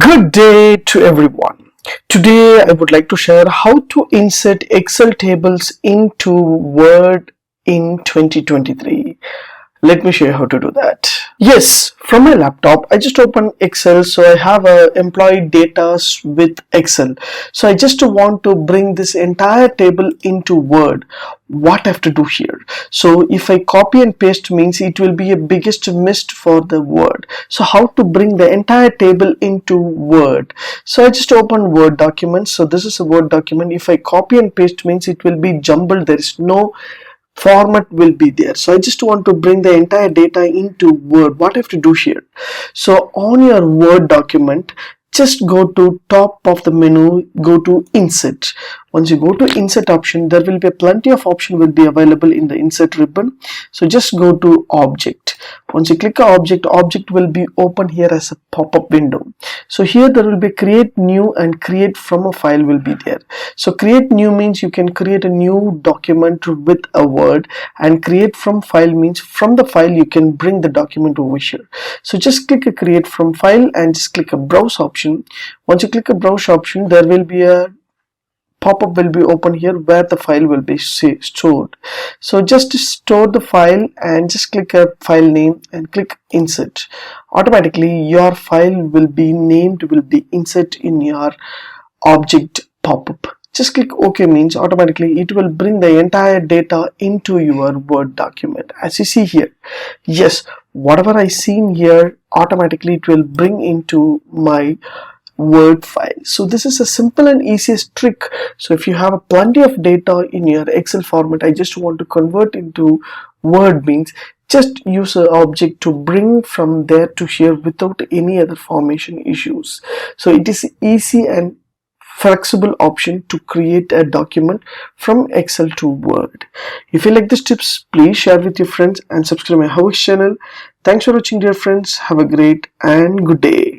Good day to everyone. Today I would like to share how to insert Excel tables into Word in 2023. Let me show you how to do that. Yes, from my laptop, I just open Excel. So I have employee data with Excel. So I just want to bring this entire table into Word. What I have to do here? So if I copy and paste means it will be a biggest mist for the Word. So how to bring the entire table into Word? So I just open Word document. So this is a Word document. If I copy and paste means it will be jumbled. There is no format will be there. So I just want to bring the entire data into Word. What I have to do here? So on your Word document, just go to top of the menu, go to insert. Once you go to insert option, there will be plenty of option will be available in the insert ribbon. So just go to object. Once you click object, object will be open here as a pop-up window. So here there will be create new and create from a file will be there. So create new means you can create a new document with a Word, and create from file means from the file you can bring the document over here. So just click a create from file and just click a browse option. Once you click a browse option, there will be a pop-up will be open here where the file will be stored. So just store the file and just click a file name and click insert. Automatically your file will be named, will be insert in your object pop-up. Just click OK means automatically it will bring the entire data into your Word document. As you see here, yes, whatever I seen here, automatically it will bring into my Word file. So this is a simple and easiest trick. So if you have plenty of data in your Excel format, I just want to convert into Word means just use an object to bring from there to here without any other formation issues. So it is easy and flexible option to create a document from Excel to Word. If you like these tips, please share with your friends and subscribe my HowXT channel. Thanks for watching, dear friends. Have a great and good day.